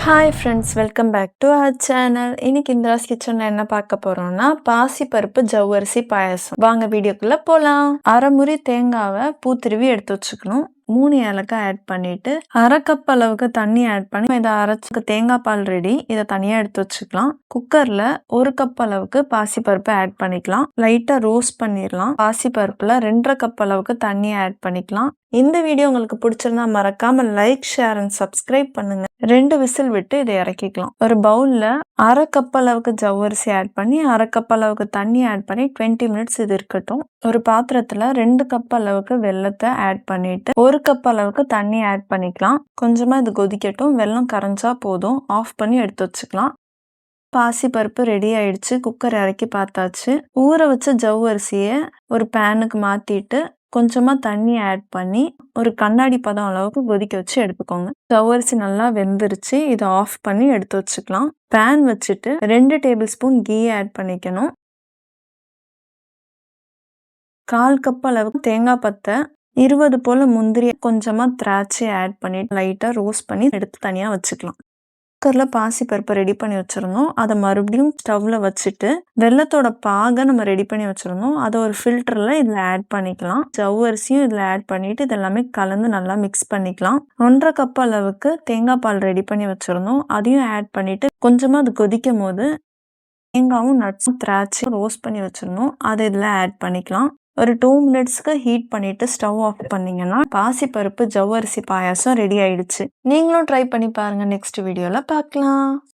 Hi friends, welcome back to our channel. இன்னைக்கு இந்திராஸ் கிச்சன்ல என்ன பார்க்க போறோம்னா பாசிப்பருப்பு ஜவ்வரிசி பாயாசம். வாங்க வீடியோக்குள்ள போலாம். அரை முறி தேங்காவை பூத்திருவி எடுத்து வச்சுக்கணும். 3 ஏலக்காய் ஆட் பண்ணிட்டு அரை கப் அளவுக்கு தண்ணி ஆட் பண்ணி இதை அரைச்சு தேங்காய் பால் ரெடி. இதை தனியா எடுத்து வச்சுக்கலாம். குக்கர்ல 1 கப் அளவுக்கு பாசிப்பருப்பு ஆட் பண்ணிக்கலாம். லைட்டா ரோஸ்ட் பண்ணிடலாம். பாசிப்பருப்புல 2.5 கப் அளவுக்கு தண்ணி ஆட் பண்ணிக்கலாம். இந்த வீடியோ உங்களுக்கு பிடிச்சிருந்தா மறக்காம லைக், ஷேர் அண்ட் சப்ஸ்கிரைப் பண்ணுங்க. 2 விசில் விட்டு இதை இறக்கிக்கலாம். ஒரு பவுல்ல அரை கப் அளவுக்கு ஜவ்வரிசி ஆட் பண்ணி அரை கப் அளவுக்கு தண்ணி ஆட் பண்ணி 20 மினிட்ஸ் இது இருக்கட்டும். ஒரு பாத்திரத்துல 2 கப் அளவுக்கு வெல்லத்தை ஆட் பண்ணிட்டு 1 கப் அளவுக்கு தண்ணி ஆட் பண்ணிக்கலாம். கொஞ்சமா இது கொதிக்கட்டும். வெல்லம் கரைஞ்சா போதும். ஆஃப் பண்ணி எடுத்து வச்சுக்கலாம். பாசிப்பருப்பு ரெடி ஆயிடுச்சு. குக்கர் இறக்கி பார்த்தாச்சு. ஊற வச்ச ஜவ்வரிசியை ஒரு பேனுக்கு மாத்திட்டு கொஞ்சமா தண்ணி ஆட் பண்ணி ஒரு கண்ணாடி பதம் அளவுக்கு கொதிக்க வச்சு எடுத்துக்கோங்க. ஜவ்வரிசி நல்லா வெந்துருச்சு. இதை ஆஃப் பண்ணி எடுத்து வச்சுக்கலாம். பேன் வச்சுட்டு 2 டேபிள் ஸ்பூன் கீ ஆட் பண்ணிக்கணும். 1/4 கப் அளவுக்கு தேங்காய் பத்தை, 20 போல முந்திரி, கொஞ்சமா திராட்சை ஆட் பண்ணிட்டு லைட்டா ரோஸ்ட் பண்ணி எடுத்து தனியா வச்சுக்கலாம். குக்கர்ல பாசிப்பருப்பு ரெடி பண்ணி வச்சிருந்தோம். அதை மறுபடியும் ஸ்டவ்ல வச்சுட்டு வெல்லத்தோட பாகை நம்ம ரெடி பண்ணி வச்சிருந்தோம். அதை ஒரு ஃபில்டர்ல இதுல ஆட் பண்ணிக்கலாம். ஜவ்வரிசியும் இதுல ஆட் பண்ணிட்டு இதெல்லாமே கலந்து நல்லா மிக்ஸ் பண்ணிக்கலாம். 1.5 கப் அளவுக்கு தேங்காய் பால் ரெடி பண்ணி வச்சிருந்தோம். அதையும் ஆட் பண்ணிட்டு கொஞ்சமா அது கொதிக்கும் போது தேங்காவும் நட்ஸும் திராட்சை ரோஸ்ட் பண்ணி வச்சிருந்தோம். அதை இதுல ஆட் பண்ணிக்கலாம். ஒரு 2 மினிட்ஸ்க்கு ஹீட் பண்ணிட்டு ஸ்டவ் ஆஃப் பண்ணீங்கன்னா பாசிப்பருப்பு ஜவ்வரிசி பாயாசம் ரெடி ஆயிடுச்சு. நீங்களும் ட்ரை பண்ணி பாருங்க. நெக்ஸ்ட் வீடியோல பார்க்கலாம்.